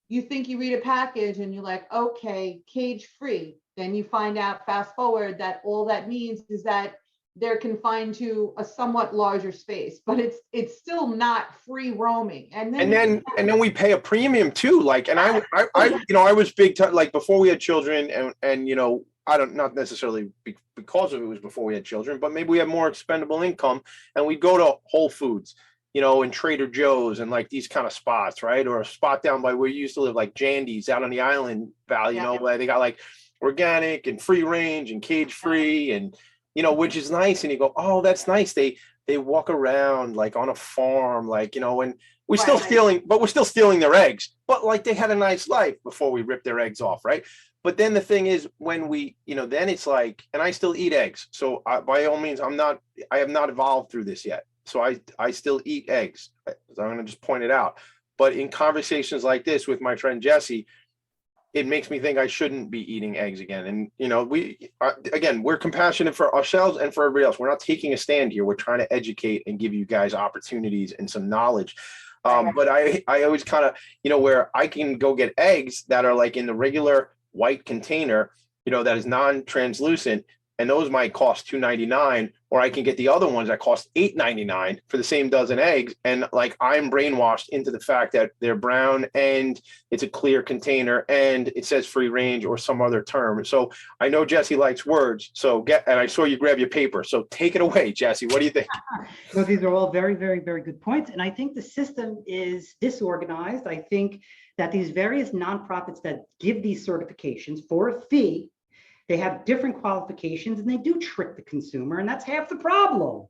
you think you read a package and you're like, okay, cage free. Then you find out, fast forward, that all that means is that they're confined to a somewhat larger space, but it's still not free roaming. And then we pay a premium too. Like, and I you know, I was big time, like before we had children, and you know, I don't, not necessarily because of it was before we had children, but maybe we had more expendable income, and we'd go to Whole Foods, you know, and Trader Joe's and like these kind of spots, right? Or a spot down by where you used to live, like Jandy's out on the island, Val, you know, where they got like organic and free range and cage free, and you know, which is nice. And you go, oh, that's nice. They walk around like on a farm, like, you know, and we're still stealing, but we're still stealing their eggs. But like they had a nice life before we ripped their eggs off, right? But then the thing is, when we, you know, then it's like, and I still eat eggs. So by all means, I have not evolved through this yet. So I still eat eggs. I'm going to just point it out. But in conversations like this with my friend Jesse, it makes me think I shouldn't be eating eggs again. And, you know, we're compassionate for ourselves and for everybody else. We're not taking a stand here. We're trying to educate and give you guys opportunities and some knowledge. But I always kind of, you know, where I can go get eggs that are like in the regular white container, you know, that is non-translucent, and those might cost $2.99, or I can get the other ones that cost $8.99 for the same dozen eggs. And like, I'm brainwashed into the fact that they're brown and it's a clear container and it says free range or some other term. So I know Jesse likes words. So and I saw you grab your paper. So take it away, Jesse. What do you think? So these are all very, very, very good points. And I think the system is disorganized. I think that these various nonprofits that give these certifications for a fee, they have different qualifications, and they do trick the consumer, and that's half the problem.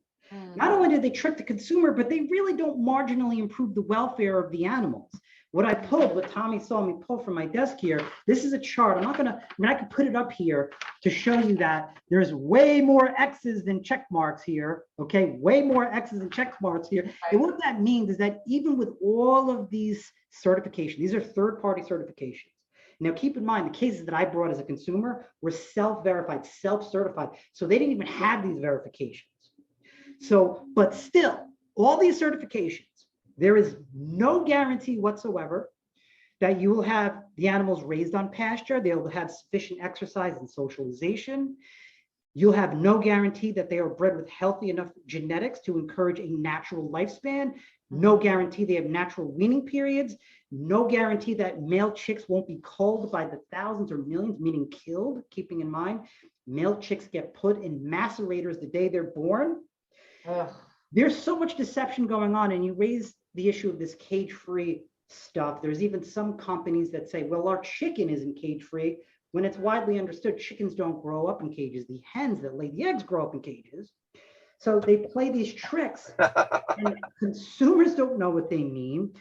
Not only do they trick the consumer, but they really don't marginally improve the welfare of the animals. What I pulled, what Tommy saw me pull from my desk here, this is a chart. I'm not gonna, I mean, I could put it up here to show you that there's way more X's than check marks here, okay? Way more X's than check marks here. And what that means is that even with all of these certifications, these are third-party certifications. Now, keep in mind, the cases that I brought as a consumer were self-verified, self-certified. So they didn't even have these verifications. So, but still, all these certifications, there is no guarantee whatsoever that you will have the animals raised on pasture. They'll have sufficient exercise and socialization. You'll have no guarantee that they are bred with healthy enough genetics to encourage a natural lifespan. No guarantee they have natural weaning periods. No guarantee that male chicks won't be culled by the thousands or millions, meaning killed, keeping in mind, male chicks get put in macerators the day they're born. There's so much deception going on, and you raise the issue of this cage-free stuff. There's even some companies that say, well, our chicken isn't cage-free, when it's widely understood chickens don't grow up in cages. The hens that lay the eggs grow up in cages. So they play these tricks, and consumers don't know what they mean.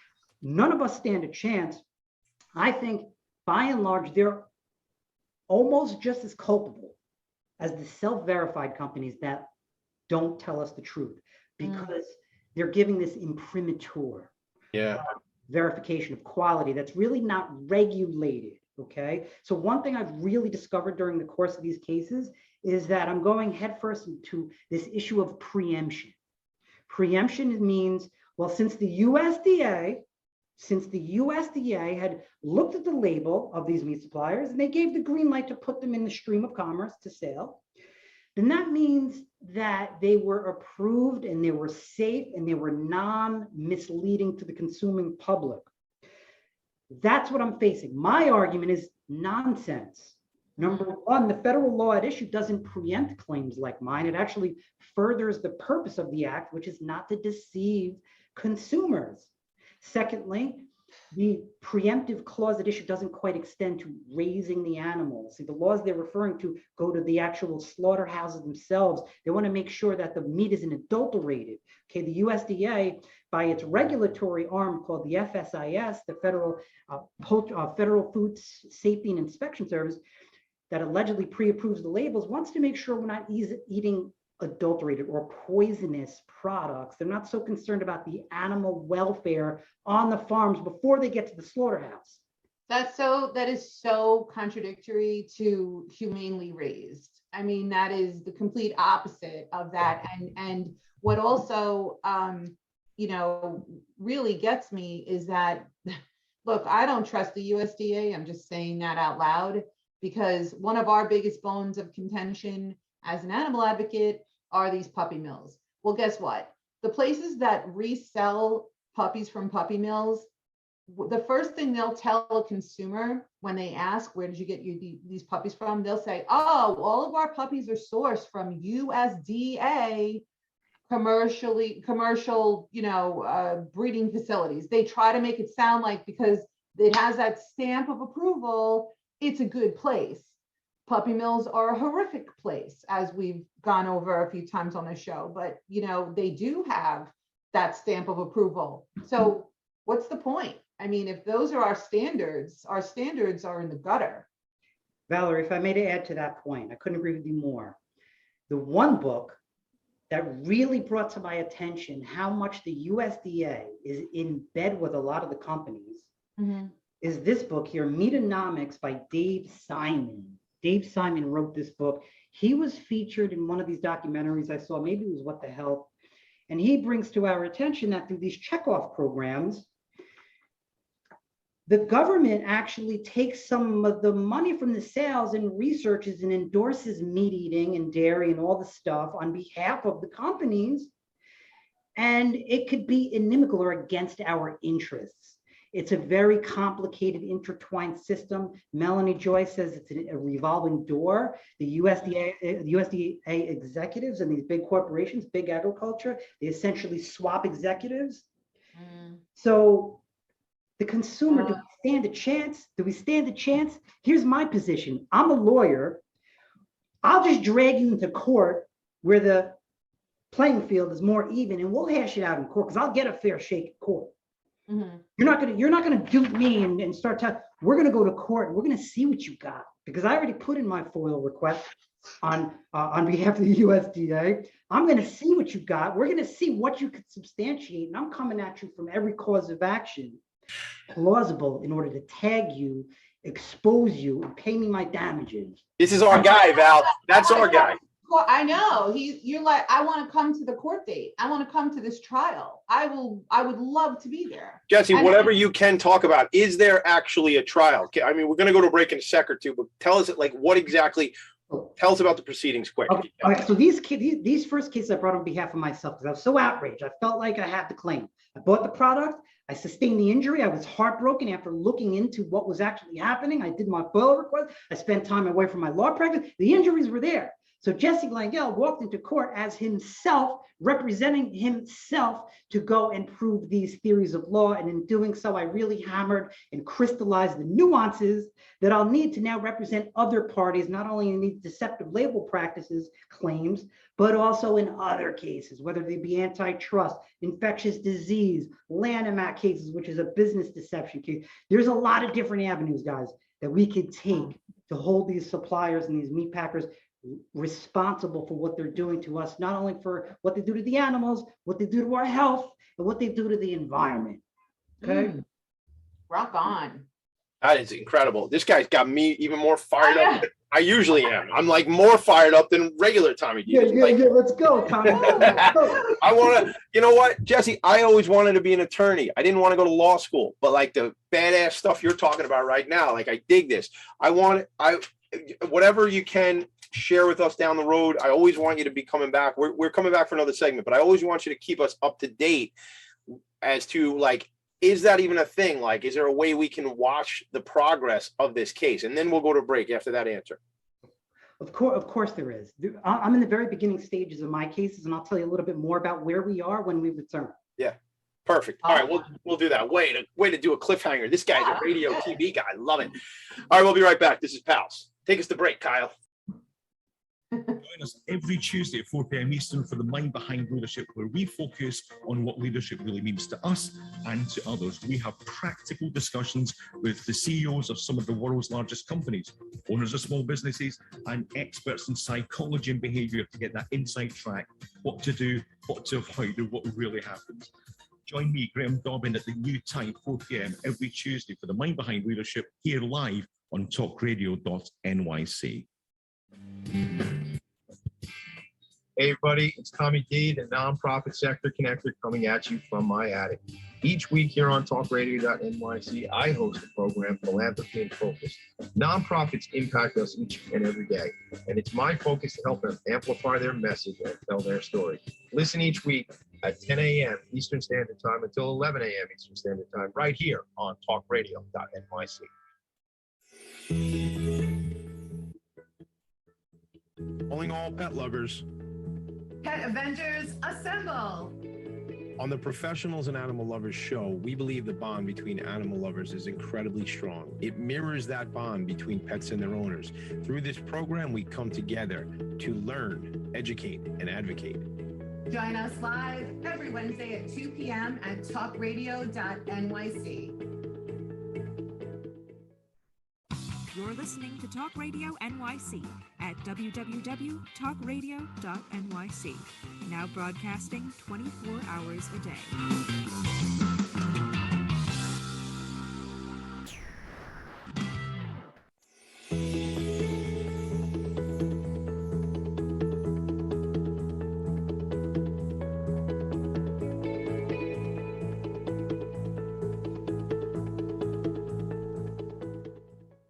None of us stand a chance. I think, by and large, they're almost just as culpable as the self-verified companies that don't tell us the truth, because they're giving this imprimatur verification of quality that's really not regulated, okay? So one thing I've really discovered during the course of these cases is that I'm going headfirst into this issue of preemption. Preemption means, well, since the USDA had looked at the label of these meat suppliers and they gave the green light to put them in the stream of commerce to sale, then that means that they were approved and they were safe and they were non-misleading to the consuming public. That's what I'm facing. My argument is nonsense. Number one, the federal law at issue doesn't preempt claims like mine. It actually furthers the purpose of the act, which is not to deceive consumers. Secondly, the preemptive clause at issue doesn't quite extend to raising the animals. See, the laws they're referring to go to the actual slaughterhouses themselves. They want to make sure that the meat isn't adulterated. Okay, the USDA, by its regulatory arm called the FSIS, the Federal Food Safety and Inspection Service, that allegedly pre-approves the labels wants to make sure we're not eating adulterated or poisonous products. They're not so concerned about the animal welfare on the farms before they get to the slaughterhouse. That is so contradictory to humanely raised. I mean, that is the complete opposite of that. And what also, you know, really gets me is that, look, I don't trust the USDA. I'm just saying that out loud, because one of our biggest bones of contention as an animal advocate are these puppy mills. Well, guess what? The places that resell puppies from puppy mills, the first thing they'll tell a consumer when they ask, where did you get these puppies from? They'll say, oh, all of our puppies are sourced from USDA commercial, you know, breeding facilities. They try to make it sound like because it has that stamp of approval, it's a good place. Puppy mills are a horrific place, as we've gone over a few times on the show, but you know, they do have that stamp of approval. So what's the point? I mean, if those are our standards are in the gutter. Valerie, if I may add to that point, I couldn't agree with you more. The one book that really brought to my attention how much the USDA is in bed with a lot of the companies is this book here, Meatonomics by Dave Simon. Dave Simon wrote this book. He was featured in one of these documentaries I saw, maybe it was What the Health, and he brings to our attention that through these checkoff programs, the government actually takes some of the money from the sales and researches and endorses meat eating and dairy and all the stuff on behalf of the companies. And it could be inimical or against our interests. It's a very complicated, intertwined system. Melanie Joy says it's a revolving door. The USDA executives and these big corporations, big agriculture, they essentially swap executives. So the consumer, do we stand a chance? Do we stand a chance? Here's my position. I'm a lawyer. I'll just drag you into court where the playing field is more even, and we'll hash it out in court because I'll get a fair shake at court. You're not gonna dupe me and start telling. We're gonna go to court and we're gonna see what you got, because I already put in my FOIL request on behalf of the USDA. I'm gonna see what you got. We're gonna see what you could substantiate, and I'm coming at you from every cause of action plausible in order to tag you, expose you, and pay me my damages. This is our guy, Val. That's our guy. Well, I know you're like, I want to come to the court date. I want to come to this trial. I would love to be there. Jesse, whatever you can talk about, is there actually a trial? I mean, we're going to go to a break in a sec or two, but tell us like what exactly, tell us about the proceedings quick. Okay, so these first cases I brought on behalf of myself because I was so outraged. I felt like I had the claim. I bought the product. I sustained the injury. I was heartbroken after looking into what was actually happening. I did my FOIL request. I spent time away from my law practice. The injuries were there. So Jesse Langel walked into court as himself, representing himself to go and prove these theories of law. And in doing so, I really hammered and crystallized the nuances that I'll need to now represent other parties, not only in these deceptive label practices claims, but also in other cases, whether they be antitrust, infectious disease, Lanham Act cases, which is a business deception case. There's a lot of different avenues, guys, that we could take to hold these suppliers and these meat packers responsible for what they're doing to us, not only for what they do to the animals, what they do to our health, and what they do to the environment. Okay. Rock on. That is incredible. This guy's got me even more fired up than I usually am. I'm like more fired up than regular Tommy D. Yeah, let's go, Tommy. I want to, you know what, Jesse, I always wanted to be an attorney. I didn't want to go to law school, but like the badass stuff you're talking about right now, like I dig this. Whatever you can share with us down the road. I always want you to be coming back. We're coming back for another segment, but I always want you to keep us up to date as to like, is that even a thing? Like, is there a way we can watch the progress of this case? And then we'll go to break after that answer. Of course there is. I'm in the very beginning stages of my cases, and I'll tell you a little bit more about where we are when we return. Yeah. Perfect. All right, we'll do that. Way to do a cliffhanger. This guy's a radio TV guy. I love it. All right, we'll be right back. This is PALS. Take us to break, Kyle. Join us every Tuesday at 4 p.m. Eastern for the Mind Behind Leadership, where we focus on what leadership really means to us and to others. We have practical discussions with the CEOs of some of the world's largest companies, owners of small businesses, and experts in psychology and behavior to get that inside track, what to do, what to avoid, and what really happens. Join me, Graham Dobbin, at the new time, 4 p.m. every Tuesday for the Mind Behind Leadership, here live on talkradio.nyc. Hey everybody, it's Tommy D, the nonprofit sector connector, coming at you from my attic. Each week here on talkradio.nyc, I host the program Philanthropy in Focus. Nonprofits impact us each and every day, and it's my focus to help them amplify their message and tell their story. Listen each week at 10 a.m. Eastern Standard Time until 11 a.m. Eastern Standard Time, right here on talkradio.nyc. Calling all pet lovers. Pet Avengers, assemble! On the Professionals and Animal Lovers show, we believe the bond between animal lovers is incredibly strong. It mirrors that bond between pets and their owners. Through this program, we come together to learn, educate, and advocate. Join us live every Wednesday at 2 p.m. at talkradio.nyc. You're listening to Talk Radio NYC at www.talkradio.nyc. Now broadcasting 24 hours a day.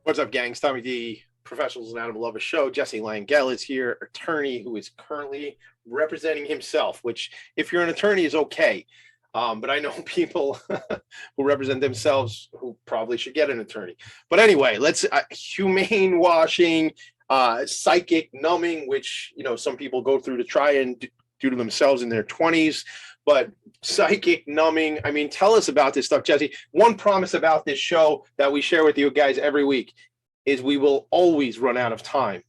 What's up, gang? It's Tommy D, Professionals and Animal Lovers show. Jesse Langel is here, attorney who is currently representing himself, which if you're an attorney is okay. But I know people who represent themselves who probably should get an attorney. But anyway, let's humane washing, psychic numbing, which, you know, some people go through to try and do to themselves in their 20s. But psychic numbing, I mean, tell us about this stuff, Jesse. One promise about this show that we share with you guys every week is we will always run out of time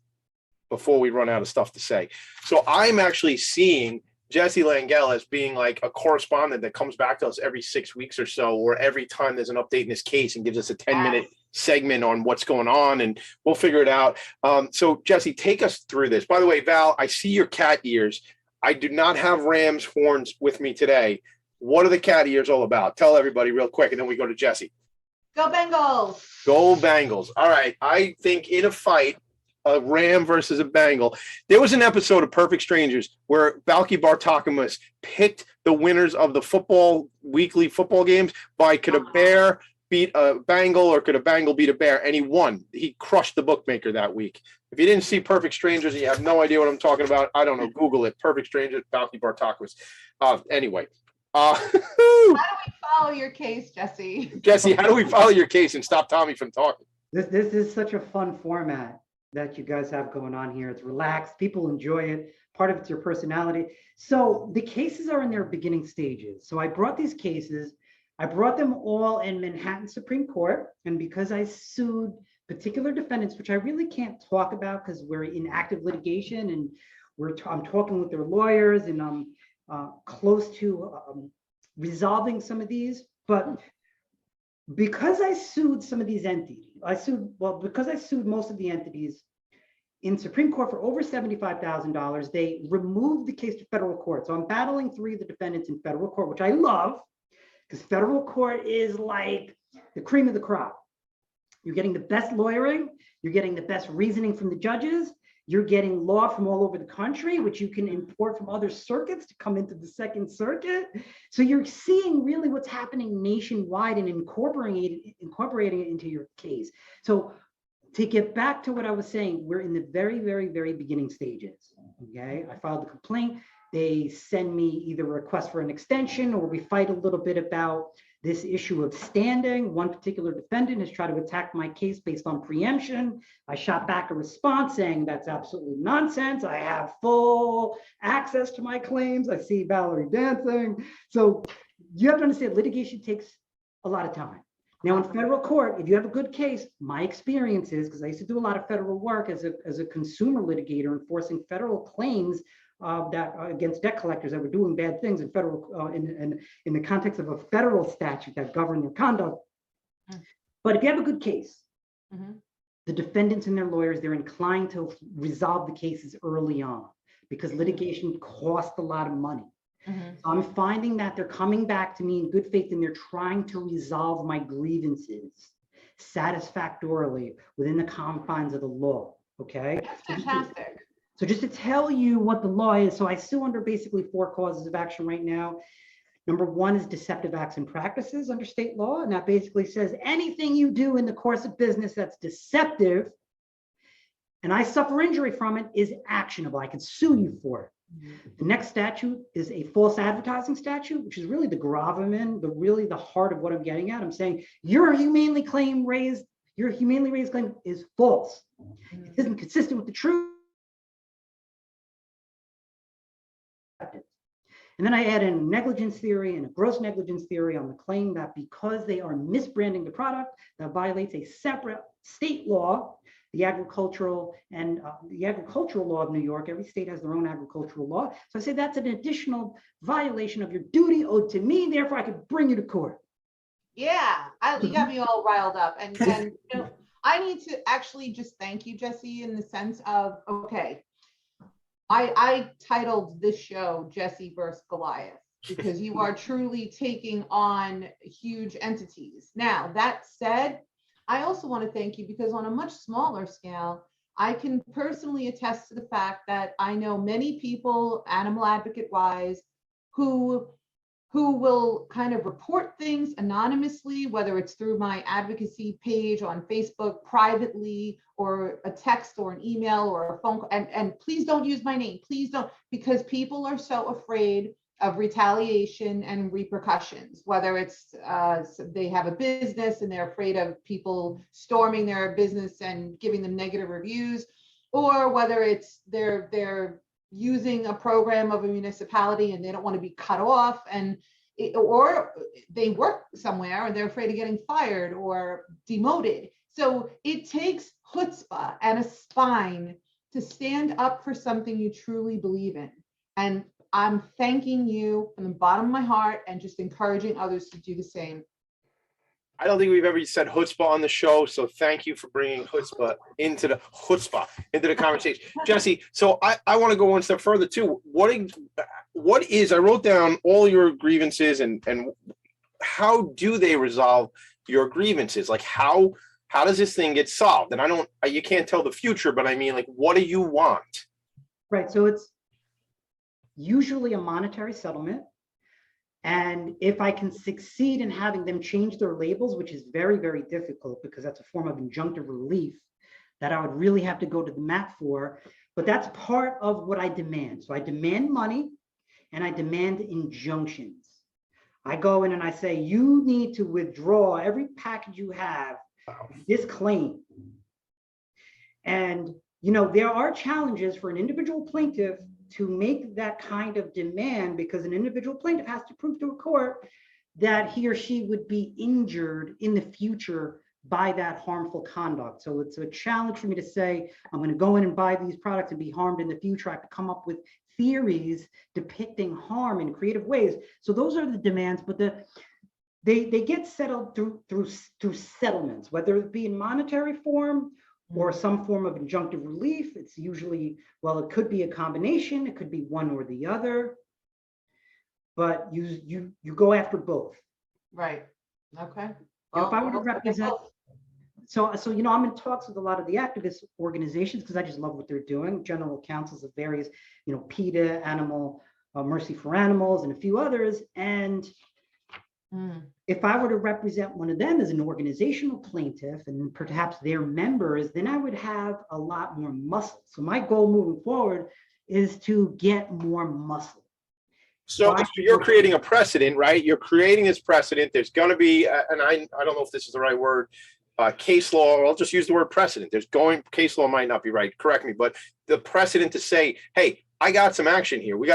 before we run out of stuff to say. So I'm actually seeing Jesse Langel as being like a correspondent that comes back to us every 6 weeks or so, or every time there's an update in this case and gives us a 10-minute segment on what's going on, and we'll figure it out. So Jesse, take us through this. By the way, Val, I see your cat ears. I do not have ram's horns with me today. What are the cat ears all about? Tell everybody real quick, and then we go to Jesse. Go Bengals. Go Bengals. All right. I think in a fight, a ram versus a Bengal, there was an episode of Perfect Strangers where Valerie Bartakamus picked the winners of the weekly football games by could a bear beat a Bengal or could a Bengal beat a bear, and he won. He crushed the bookmaker that week. If you didn't see Perfect Strangers and you have no idea what I'm talking about, I don't know, Google it. Perfect Strangers, Valerie Bartakamus. Anyway. How do we follow your case, Jesse? Jesse, how do we follow your case and stop Tommy from talking? This is such a fun format that you guys have going on here. It's relaxed. People enjoy it. Part of it's your personality. So the cases are in their beginning stages. So I brought these cases. I brought them all in Manhattan Supreme Court. And because I sued particular defendants, which I really can't talk about because we're in active litigation and I'm talking with their lawyers and I'm close to resolving some of these. But because I sued some of these entities, because I sued most of the entities in Supreme Court for over $75,000, they removed the case to federal court. So I'm battling 3 of the defendants in federal court, which I love because federal court is like the cream of the crop. You're getting the best lawyering, you're getting the best reasoning from the judges, you're getting law from all over the country, which you can import from other circuits to come into the Second Circuit. So you're seeing really what's happening nationwide and incorporating it into your case. So to get back to what I was saying, we're in the very, very, very beginning stages, okay? I filed the complaint. They send me either a request for an extension or we fight a little bit about this issue of standing. One particular defendant has tried to attack my case based on preemption. I shot back a response saying that's absolutely nonsense. I have full access to my claims. I see Valerie dancing. So you have to understand litigation takes a lot of time. Now, in federal court, if you have a good case, my experience is, because I used to do a lot of federal work as a consumer litigator enforcing federal claims that against debt collectors that were doing bad things in federal in the context of a federal statute that governed their conduct. But if you have a good case, the defendants and their lawyers, they're inclined to resolve the cases early on because litigation costs a lot of money. So I'm finding that they're coming back to me in good faith and they're trying to resolve my grievances satisfactorily within the confines of the law. Okay. That's fantastic. So just to tell you what the law is, so I sue under basically 4 causes of action right now. Number 1 is deceptive acts and practices under state law. And that basically says anything you do in the course of business that's deceptive and I suffer injury from it is actionable. I can sue you for it. The next statute is a false advertising statute, which is really the gravamen, really the heart of what I'm getting at. I'm saying your humanely raised claim is false. It isn't consistent with the truth. And then I add in negligence theory and a gross negligence theory on the claim that because they are misbranding the product, that violates a separate state law, the agricultural law of New York. Every state has their own agricultural law. So I say that's an additional violation of your duty owed to me. Therefore, I could bring you to court. Yeah, you got me all riled up. And you know, I need to actually just thank you, Jesse, in the sense of, okay, I titled this show Jesse versus Goliath because you are truly taking on huge entities. Now, that said, I also want to thank you because on a much smaller scale, I can personally attest to the fact that I know many people, animal advocate wise, who will kind of report things anonymously, whether it's through my advocacy page on Facebook privately, or a text or an email or a phone call. And please don't use my name, please don't, because people are so afraid of retaliation and repercussions, whether it's they have a business and they're afraid of people storming their business and giving them negative reviews, or whether it's they're using a program of a municipality and they don't want to be cut off, or they work somewhere and they're afraid of getting fired or demoted. So it takes chutzpah and a spine to stand up for something you truly believe in. And I'm thanking you from the bottom of my heart and just encouraging others to do the same. I don't think we've ever said chutzpah on the show, so thank you for bringing chutzpah into the conversation. Jesse, so I want to go one step further too. What is, I wrote down all your grievances and how do they resolve your grievances? Like how does this thing get solved? And you can't tell the future, but I mean, like, what do you want? Right, so it's usually a monetary settlement. And if I can succeed in having them change their labels, which is very, very difficult because that's a form of injunctive relief that I would really have to go to the mat for, but that's part of what I demand. So I demand money and I demand injunctions. I go in and I say, you need to withdraw every package you have, this claim. And, you know, there are challenges for an individual plaintiff to make that kind of demand because an individual plaintiff has to prove to a court that he or she would be injured in the future by that harmful conduct. So it's a challenge for me to say, I'm going to go in and buy these products and be harmed in the future. I have to come up with theories depicting harm in creative ways. So those are the demands, but they get settled through settlements, whether it be in monetary form or some form of injunctive relief. It's usually, well, it could be a combination, it could be one or the other, but you go after both. Right. Okay. If I were to represent, so you know, I'm in talks with a lot of the activist organizations because I just love what they're doing. General councils of various, you know, PETA, Animal Mercy for Animals, and a few others. And if I were to represent one of them as an organizational plaintiff and perhaps their members, then I would have a lot more muscle. So my goal moving forward is to get more muscle. So you're creating a precedent, right? You're creating this precedent. There's going to be, and I don't know if this is the right word, case law, or I'll just use the word precedent. Case law might not be right, correct me, but the precedent to say, hey, I got some action here. We're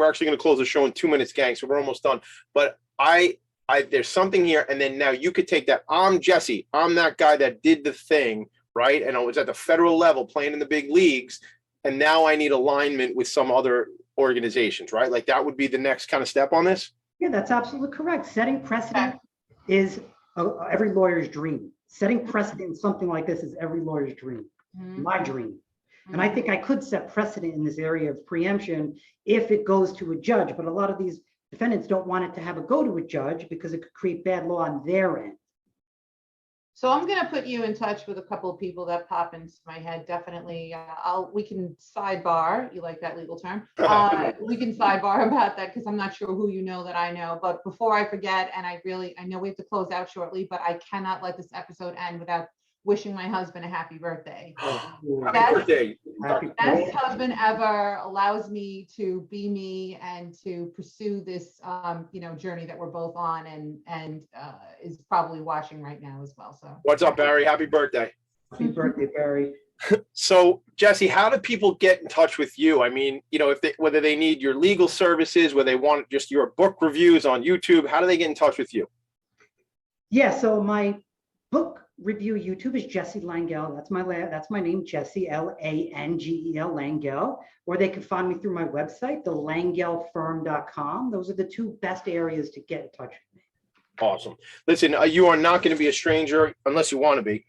actually going to close the show in 2 minutes, gang, so we're almost done. But I there's something here. And then now you could take that. I'm Jesse. I'm that guy that did the thing, right? And I was at the federal level playing in the big leagues. And now I need alignment with some other organizations, right? Like that would be the next kind of step on this. Yeah, that's absolutely correct. Setting precedent is every lawyer's dream. Setting precedent in something like this is every lawyer's dream, my dream. And I think I could set precedent in this area of preemption if it goes to a judge, but a lot of these defendants don't want it to have a go to a judge because it could create bad law on their end. So I'm going to put you in touch with a couple of people that pop into my head. Definitely. We can sidebar. You like that legal term? We can sidebar about that because I'm not sure who you know that I know. But before I forget, and I know we have to close out shortly, but I cannot let this episode end without wishing my husband a happy birthday. Happy birthday. Best husband ever, allows me to be me and to pursue this journey that we're both on, and is probably watching right now as well. So what's up, Barry? Happy birthday. Happy birthday, Barry. So Jesse, how do people get in touch with you? I mean, whether they need your legal services, whether they want just your book reviews on YouTube, how do they get in touch with you? Yeah, so my book review YouTube is Jesse Langel. That's my name, Jesse, Langel, Langel. Or they can find me through my website, thelangelfirm.com. Those are the two best areas to get in touch with me. Awesome. Listen, you are not going to be a stranger unless you want to be.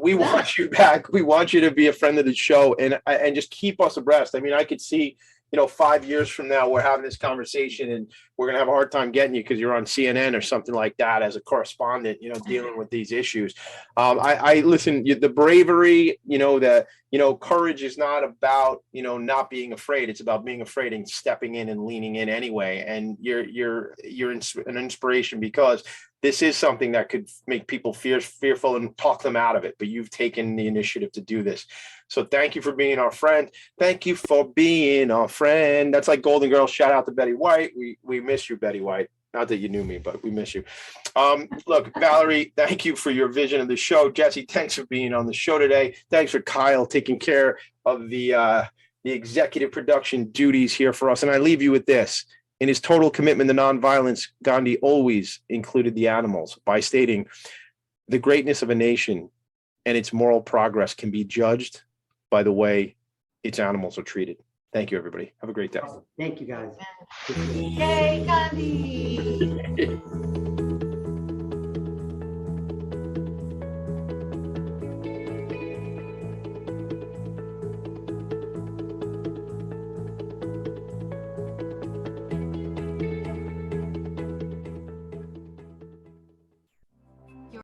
We want you back. We want you to be a friend of the show and just keep us abreast. I mean, I could see, 5 years from now, we're having this conversation and we're going to have a hard time getting you because you're on CNN or something like that as a correspondent, dealing with these issues. I listen, the bravery, courage is not about, not being afraid. It's about being afraid and stepping in and leaning in anyway. And you're an inspiration because this is something that could make people fearful and talk them out of it. But you've taken the initiative to do this. So thank you for being our friend. Thank you for being our friend. That's like Golden Girls. Shout out to Betty White. We miss you, Betty White. Not that you knew me, but we miss you. Look, Valerie, thank you for your vision of the show. Jesse, thanks for being on the show today. Thanks for Kyle taking care of the executive production duties here for us. And I leave you with this. In his total commitment to nonviolence, Gandhi always included the animals by stating, the greatness of a nation and its moral progress can be judged by the way its animals are treated. Thank you, everybody. Have a great day. Thank you, guys. Yay, Gandhi!